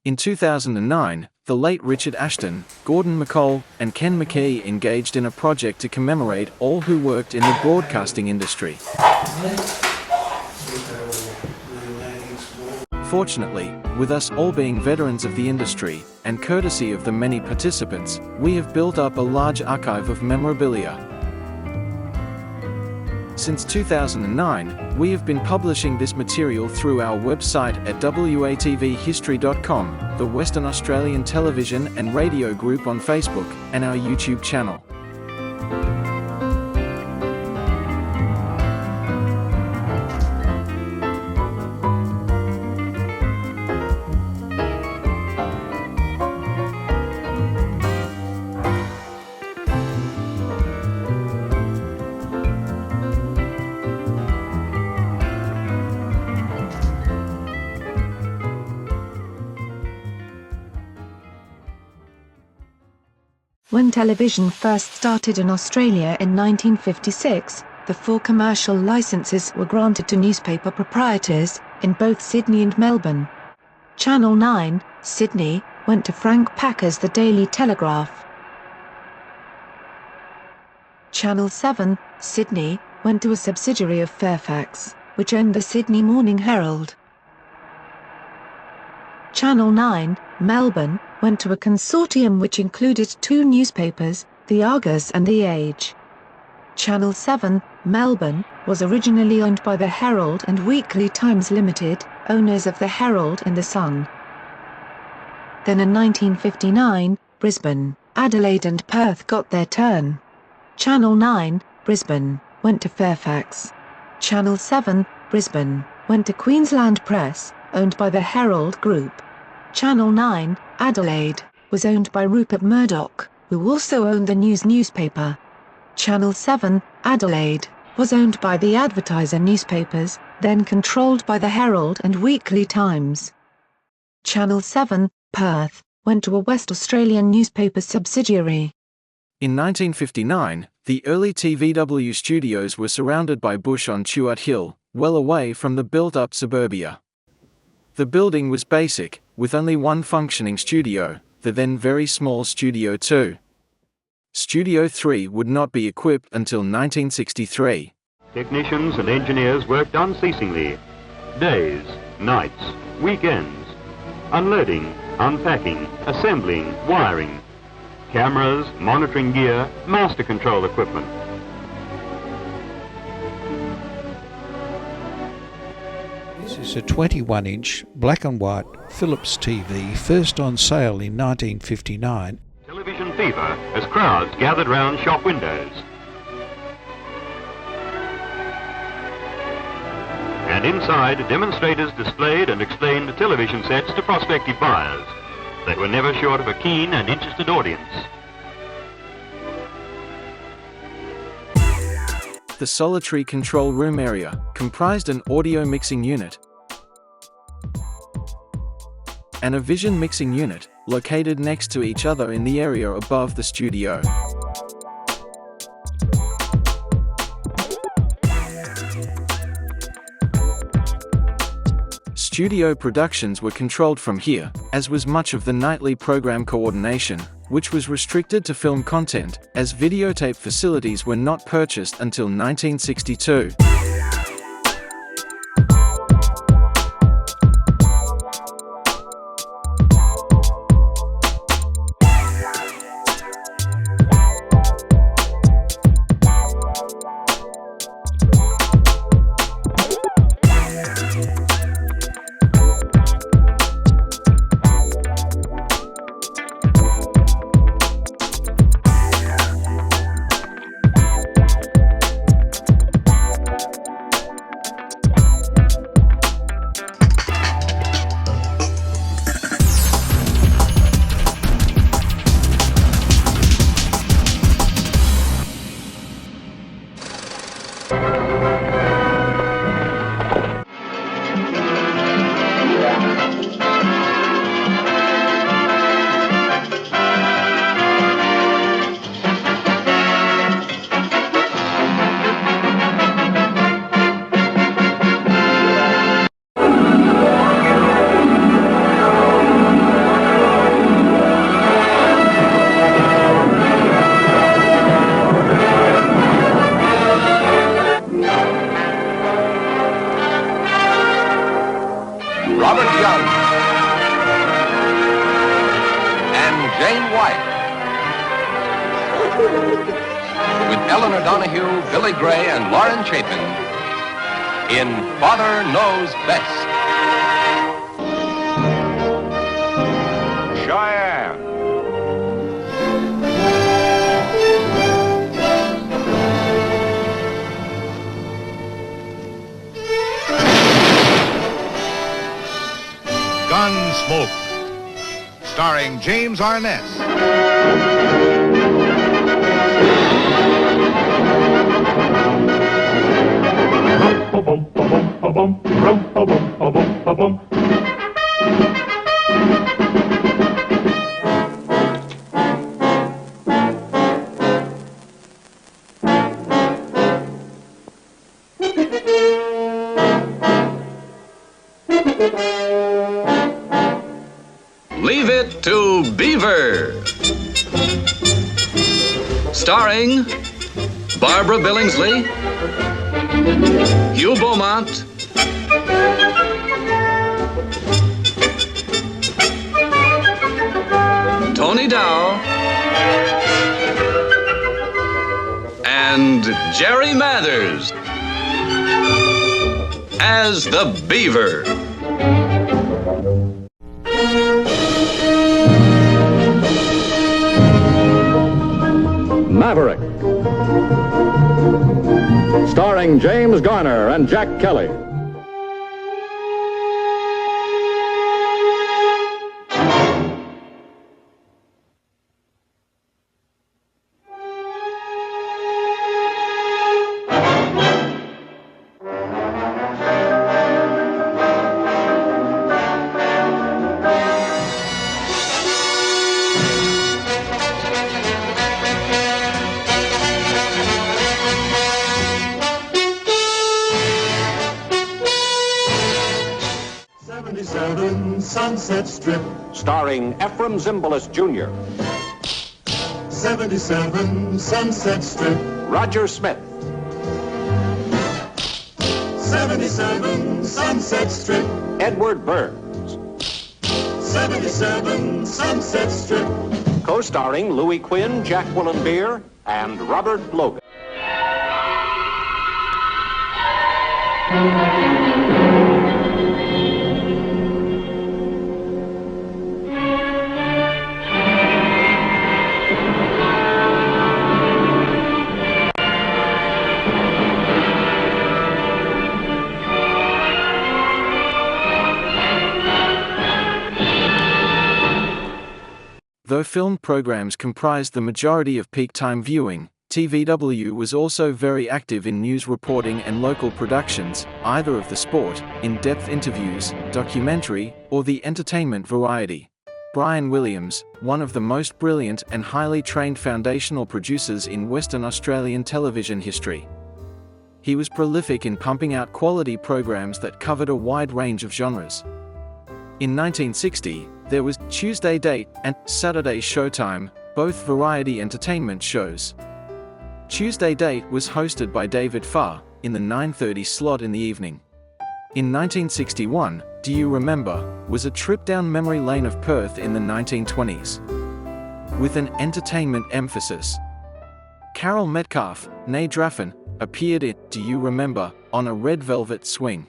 In 2009, the late Richard Ashton, Gordon McColl, and Ken McKay engaged in a project to commemorate all who worked in the broadcasting industry. Fortunately, with us all being veterans of the industry, and courtesy of the many participants, we have built up a large archive of memorabilia. Since 2009, we have been publishing this material through our website at watvhistory.com, the Western Australian Television and Radio Group on Facebook, and our YouTube channel. When television first started in Australia in 1956, the 4 commercial licenses were granted to newspaper proprietors, in both Sydney and Melbourne. Channel 9, Sydney, went to Frank Packer's The Daily Telegraph. Channel 7, Sydney, went to a subsidiary of Fairfax, which owned the Sydney Morning Herald. Channel 9, Melbourne, went to a consortium which included 2 newspapers, The Argus and The Age. Channel 7, Melbourne, was originally owned by the Herald and Weekly Times Limited, owners of the Herald and the Sun. Then in 1959, Brisbane, Adelaide and Perth got their turn. Channel 9, Brisbane, went to Fairfax. Channel 7, Brisbane, went to Queensland Press, owned by the Herald Group. Channel 9, Adelaide, was owned by Rupert Murdoch, who also owned the News newspaper. Channel 7, Adelaide, was owned by the Advertiser newspapers, then controlled by the Herald and Weekly Times. Channel 7, Perth, went to a West Australian newspaper subsidiary. In 1959, the early TVW studios were surrounded by bush on Tuart Hill, well away from the built-up suburbia. The building was basic, with only one functioning studio, the then very small Studio 2. Studio 3 would not be equipped until 1963. Technicians and engineers worked unceasingly. Days, nights, weekends. Unloading, unpacking, assembling, wiring. Cameras, monitoring gear, master control equipment. This is a 21-inch black and white Philips TV, first on sale in 1959. Television fever as crowds gathered round shop windows. And inside, demonstrators displayed and explained television sets to prospective buyers. They were never short of a keen and interested audience. The solitary control room area comprised an audio mixing unit and a vision mixing unit, located next to each other in the area above the studio. Studio productions were controlled from here, as was much of the nightly program coordination, which was restricted to film content, as videotape facilities were not purchased until 1962. Eleanor Donahue, Billy Gray, and Lauren Chapin in Father Knows Best. Cheyenne. Gunsmoke, starring James Arness. Leave It to Beaver. Starring Barbara Billingsley, Hugh Beaumont, Tony Dow, and Jerry Mathers as the Beaver. Maverick, starring James Garner and Jack Kelly. Sunset Strip, Starring Ephraim Zimbalist Jr., 77 Sunset Strip, Roger Smith, 77 Sunset Strip, Edward Burns, 77 Sunset Strip, co-starring Louis Quinn, Jack Willenbeer, and Robert Logan. Though film programs comprised the majority of peak time viewing, TVW was also very active in news reporting and local productions, either of the sport, in-depth interviews, documentary, or the entertainment variety. Brian Williams, one of the most brilliant and highly trained foundational producers in Western Australian television history. He was prolific in pumping out quality programs that covered a wide range of genres. In 1960, there was Tuesday Date and Saturday Showtime, both variety entertainment shows. Tuesday Date was hosted by David Farr, in the 9:30 slot in the evening. In 1961, Do You Remember, was a trip down memory lane of Perth in the 1920s. With an entertainment emphasis. Carol Metcalf, née Draffin, appeared in Do You Remember, on a red velvet swing.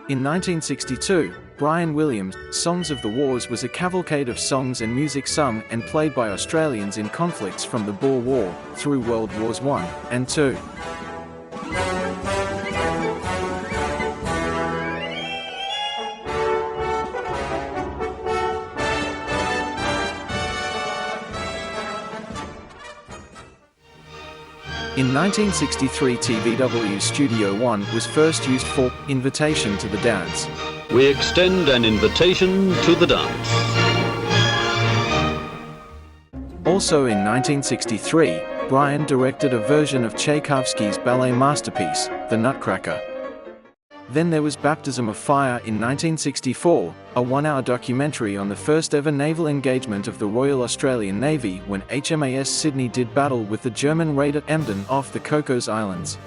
In 1962, Brian Williams' Songs of the Wars was a cavalcade of songs and music sung and played by Australians in conflicts from the Boer War through World Wars I and II. In 1963, TVW Studio One was first used for Invitation to the Dance. We extend an invitation to the dance. Also in 1963, Brian directed a version of Tchaikovsky's ballet masterpiece, The Nutcracker. Then there was Baptism of Fire in 1964, a one-hour documentary on the first ever naval engagement of the Royal Australian Navy when HMAS Sydney did battle with the German raider Emden off the Cocos Islands.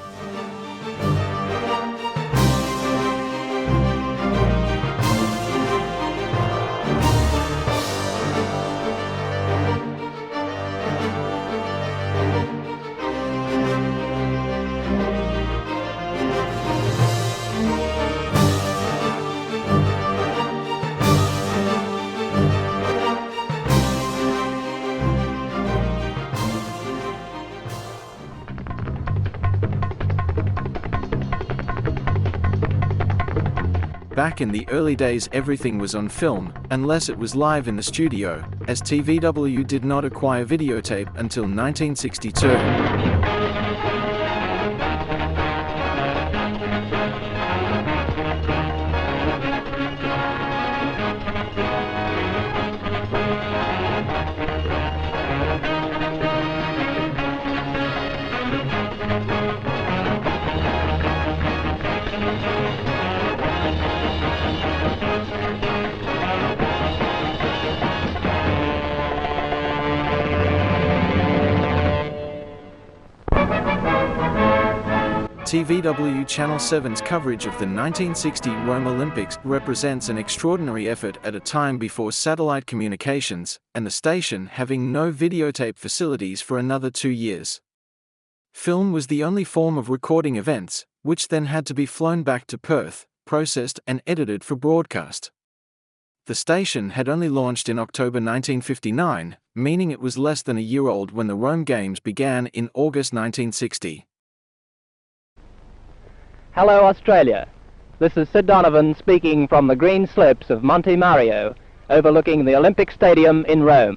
back in the early days everything was on film, unless it was live in the studio, as TVW did not acquire videotape until 1962. TVW Channel 7's coverage of the 1960 Rome Olympics represents an extraordinary effort at a time before satellite communications, and the station having no videotape facilities for another 2 years. Film was the only form of recording events, which then had to be flown back to Perth, processed and edited for broadcast. The station had only launched in October 1959, meaning it was less than a year old when the Rome Games began in August 1960. Hello Australia, this is Sid Donovan speaking from the green slopes of Monte Mario, overlooking the Olympic Stadium in Rome.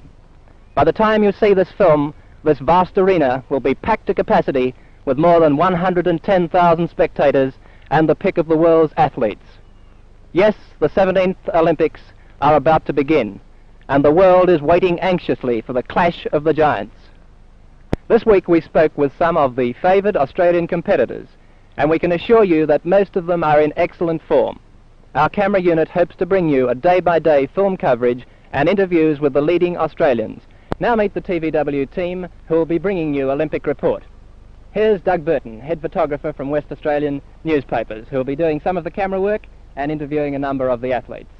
By the time you see this film, this vast arena will be packed to capacity with more than 110,000 spectators and the pick of the world's athletes. Yes, the 17th Olympics are about to begin, and the world is waiting anxiously for the clash of the giants. This week we spoke with some of the favoured Australian competitors, and we can assure you that most of them are in excellent form. Our camera unit hopes to bring you a day-by-day film coverage and interviews with the leading Australians. Now meet the TVW team who will be bringing you Olympic Report. Here's Doug Burton, head photographer from West Australian newspapers, who will be doing some of the camera work and interviewing a number of the athletes.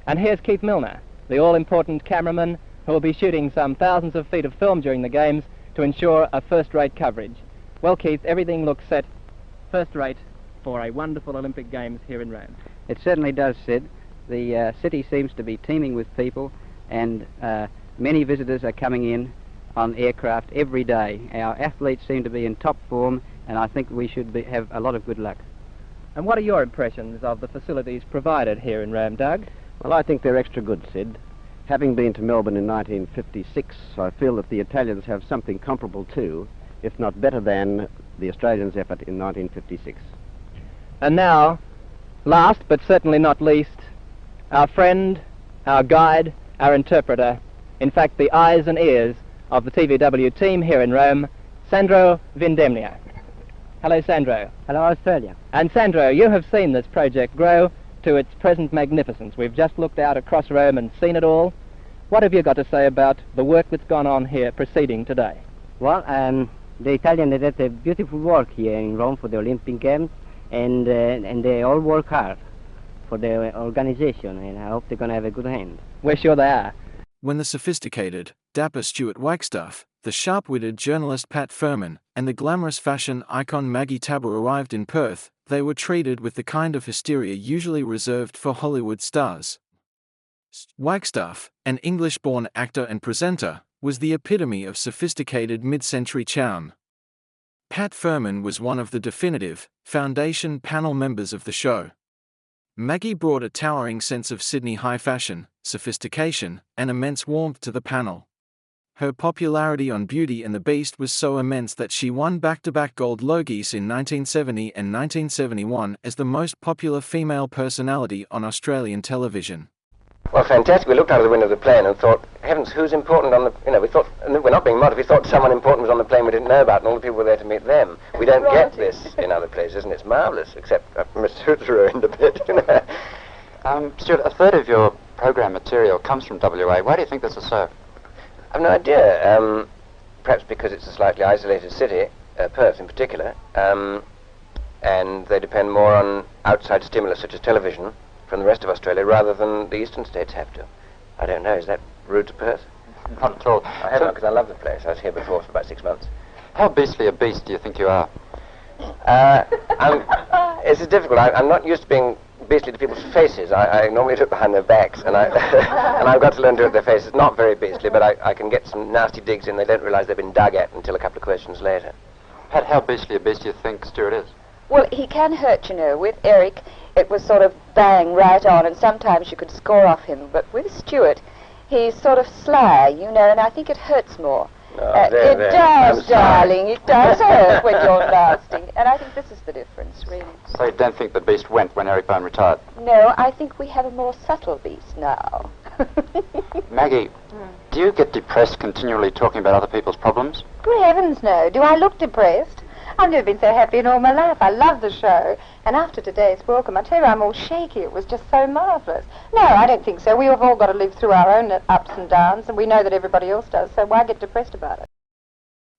And here's Keith Milner, the all-important cameraman who will be shooting some thousands of feet of film during the Games to ensure a first-rate coverage. Well, Keith, everything looks set first-rate for a wonderful Olympic Games here in Rome. It certainly does, Sid. The city seems to be teeming with people, and many visitors are coming in on aircraft every day. Our athletes seem to be in top form, and I think we should have a lot of good luck. And what are your impressions of the facilities provided here in Rome, Doug? Well, I think they're extra good, Sid. Having been to Melbourne in 1956, I feel that the Italians have something comparable to, if not better than, the Australians' effort in 1956. And now, last but certainly not least, our friend, our guide, our interpreter, in fact the eyes and ears of the TVW team here in Rome, Sandro Vindemnia. Hello, Sandro. Hello, Australia. And Sandro, you have seen this project grow to its present magnificence. We've just looked out across Rome and seen it all. What have you got to say about the work that's gone on here proceeding today? Well, the Italians did a beautiful work here in Rome for the Olympic Games, and they all work hard for the organization, and I hope they're going to have a good hand. We're sure they are. When the sophisticated, dapper Stuart Wagstaff, the sharp-witted journalist Pat Furman, and the glamorous fashion icon Maggie Tabor arrived in Perth, they were treated with the kind of hysteria usually reserved for Hollywood stars. Wagstaff, an English-born actor and presenter, was the epitome of sophisticated mid-century charm. Pat Furman was one of the definitive, foundation panel members of the show. Maggie brought a towering sense of Sydney high fashion, sophistication, and immense warmth to the panel. Her popularity on Beauty and the Beast was so immense that she won back-to-back gold Logies in 1970 and 1971 as the most popular female personality on Australian television. Well, fantastic. We looked out of the window of the plane and thought, heavens, who's important on the... we thought, and we're not being modest, we thought someone important was on the plane we didn't know about, and all the people were there to meet them. We don't get this in other places, and it's marvellous, except Miss Hoot's ruined a bit, Stuart, a third of your program material comes from WA. Why do you think this is so? I've no idea. Perhaps because it's a slightly isolated city, Perth in particular, and they depend more on outside stimulus such as television from the rest of Australia rather than the eastern states have to. I don't know, is that rude to Perth? Not at all. I haven't, because I love the place. I was here before for about 6 months. How beastly a beast do you think you are? It's difficult. I'm not used to being beastly to people's faces. I normally do it behind their backs, and I've got to learn to do it with their faces. Not very beastly, but I can get some nasty digs in. They don't realise they've been dug at until a couple of questions later. Pat, how beastly a beast do you think Stuart is? Well, he can hurt, with Eric. it was sort of bang right on, and sometimes you could score off him. But with Stuart, he's sort of sly, you know, and I think it hurts more. It does, darling. It does hurt when you're nasty. And I think this is the difference, really. So you don't think the beast went when Eric Bone retired? No, I think we have a more subtle beast now. Maggie, do you get depressed continually talking about other people's problems? Good heavens, no. Do I look depressed? I've never been so happy in all my life. I love the show. And after today's welcome, I tell you, I'm all shaky. It was just so marvellous. No, I don't think so. We have all got to live through our own ups and downs, and we know that everybody else does, so why get depressed about it?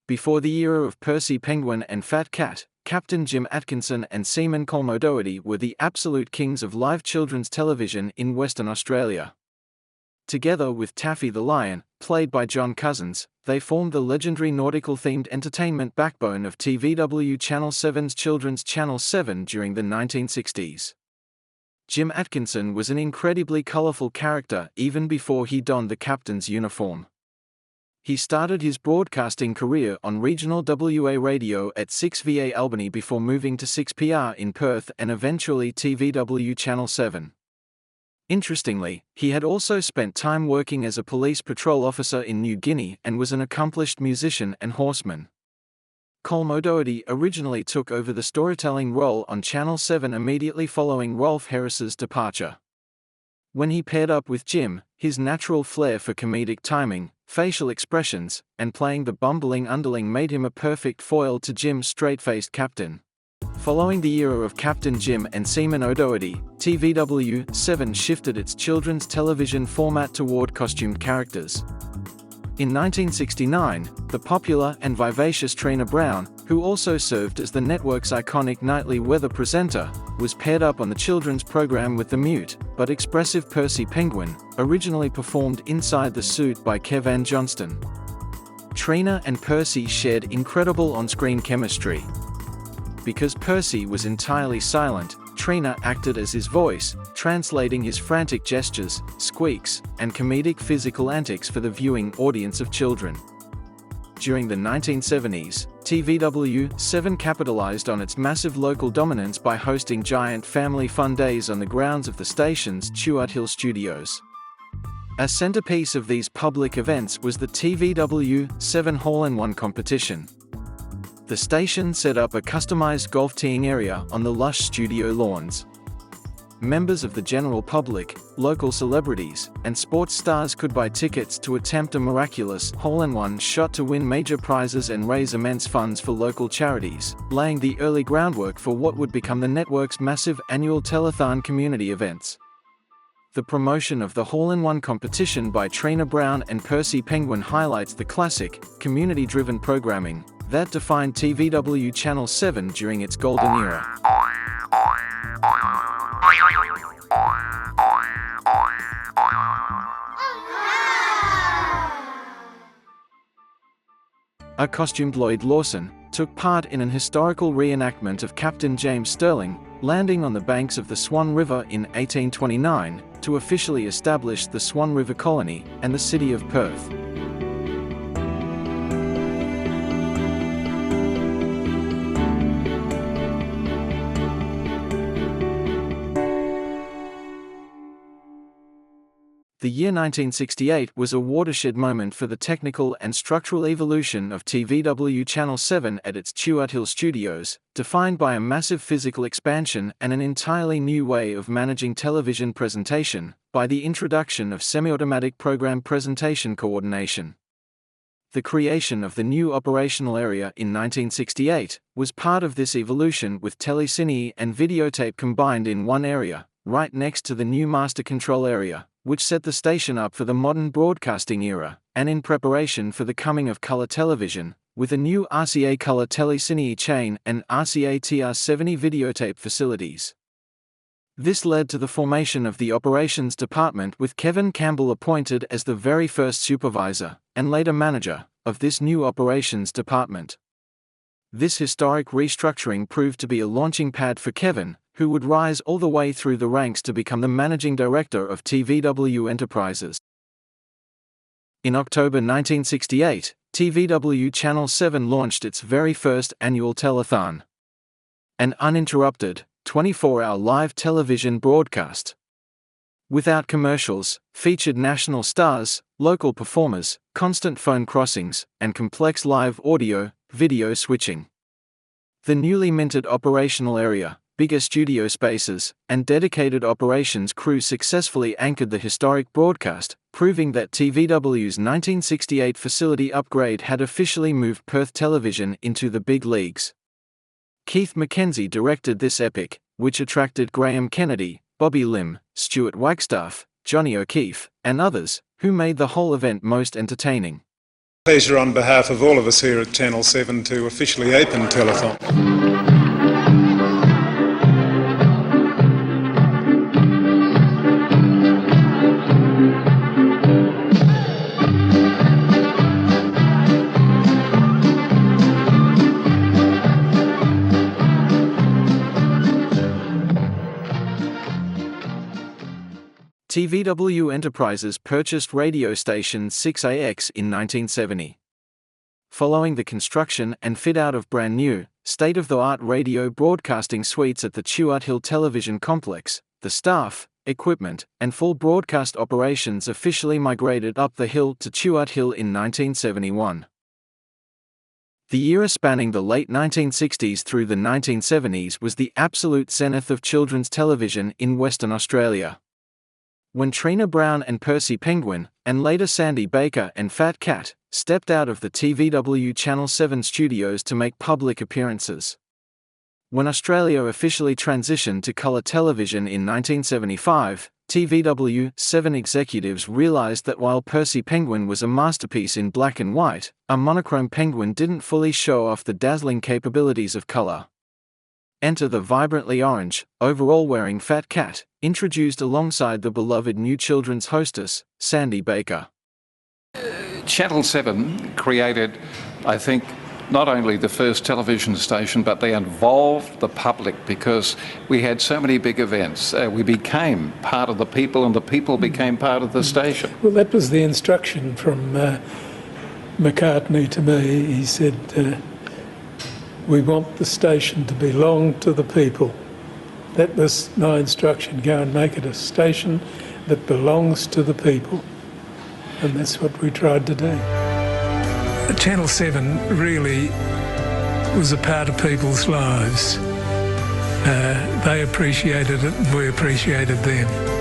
Before the era of Percy Penguin and Fat Cat, Captain Jim Atkinson and Seaman Colm O'Doherty were the absolute kings of live children's television in Western Australia. Together with Taffy the Lion, played by John Cousins, they formed the legendary nautical-themed entertainment backbone of TVW Channel 7's Children's Channel 7 during the 1960s. Jim Atkinson was an incredibly colourful character even before he donned the captain's uniform. He started his broadcasting career on regional WA radio at 6VA Albany before moving to 6PR in Perth and eventually TVW Channel 7. Interestingly, he had also spent time working as a police patrol officer in New Guinea and was an accomplished musician and horseman. Colm O'Doherty originally took over the storytelling role on Channel 7 immediately following Rolf Harris's departure. When he paired up with Jim, his natural flair for comedic timing, facial expressions, and playing the bumbling underling made him a perfect foil to Jim's straight-faced captain. Following the era of Captain Jim and Seaman O'Doherty, TVW 7 shifted its children's television format toward costumed characters. In 1969, the popular and vivacious Trina Brown, who also served as the network's iconic nightly weather presenter, was paired up on the children's program with the mute, but expressive Percy Penguin, originally performed inside the suit by Kevin Johnston. Trina and Percy shared incredible on-screen chemistry. Because Percy was entirely silent, Trina acted as his voice, translating his frantic gestures, squeaks, and comedic physical antics for the viewing audience of children. During the 1970s, TVW 7 capitalized on its massive local dominance by hosting giant family fun days on the grounds of the station's Stuart Hill studios. A centerpiece of these public events was the TVW 7 Hole-in-One competition. The station set up a customized golf teeing area on the lush studio lawns. Members of the general public, local celebrities, and sports stars could buy tickets to attempt a miraculous hole-in-one shot to win major prizes and raise immense funds for local charities, laying the early groundwork for what would become the network's massive annual Telethon community events. The promotion of the hole-in-one competition by Trina Brown and Percy Penguin highlights the classic, community-driven programming that defined TVW Channel 7 during its golden era. A costumed Lloyd Lawson took part in an historical reenactment of Captain James Stirling landing on the banks of the Swan River in 1829 to officially establish the Swan River Colony and the city of Perth. The year 1968 was a watershed moment for the technical and structural evolution of TVW Channel 7 at its Stuart Hill studios, defined by a massive physical expansion and an entirely new way of managing television presentation, by the introduction of semi-automatic program presentation coordination. The creation of the new operational area in 1968 was part of this evolution, with telecine and videotape combined in one area, right next to the new master control area, which set the station up for the modern broadcasting era, and in preparation for the coming of color television, with a new RCA Color Telecine chain and RCA TR70 videotape facilities. This led to the formation of the Operations Department, with Kevin Campbell appointed as the very first supervisor, and later manager, of this new Operations Department. This historic restructuring proved to be a launching pad for Kevin, who would rise all the way through the ranks to become the Managing Director of TVW Enterprises. In October 1968, TVW Channel 7 launched its very first annual telethon. An uninterrupted, 24-hour live television broadcast. Without commercials, featured national stars, local performers, constant phone crossings, and complex live audio-video switching. The newly minted operational area, bigger studio spaces, and dedicated operations crew successfully anchored the historic broadcast, proving that TVW's 1968 facility upgrade had officially moved Perth television into the big leagues. Keith Mackenzie directed this epic, which attracted Graham Kennedy, Bobby Lim, Stuart Wagstaff, Johnny O'Keefe, and others, who made the whole event most entertaining. Pleasure on behalf of all of us here at Channel 7 to officially open Telethon. TVW Enterprises purchased radio station 6AX in 1970. Following the construction and fit-out of brand-new, state-of-the-art radio broadcasting suites at the Chewart Hill Television Complex, the staff, equipment, and full broadcast operations officially migrated up the hill to Chewart Hill in 1971. The era spanning the late 1960s through the 1970s was the absolute zenith of children's television in Western Australia. When Trina Brown and Percy Penguin, and later Sandy Baker and Fat Cat, stepped out of the TVW Channel 7 studios to make public appearances. When Australia officially transitioned to colour television in 1975, TVW 7 executives realised that while Percy Penguin was a masterpiece in black and white, a monochrome penguin didn't fully show off the dazzling capabilities of colour. Enter the vibrantly orange, overall-wearing Fat Cat, introduced alongside the beloved new children's hostess, Sandy Baker. Channel 7 created, I think, not only the first television station, but they involved the public because we had so many big events. We became part of the people and the people became part of the station. Well, that was the instruction from McCartney to me. He said, we want the station to belong to the people. That was my instruction, go and make it a station that belongs to the people. And that's what we tried to do. Channel 7 really was a part of people's lives. They appreciated it and we appreciated them.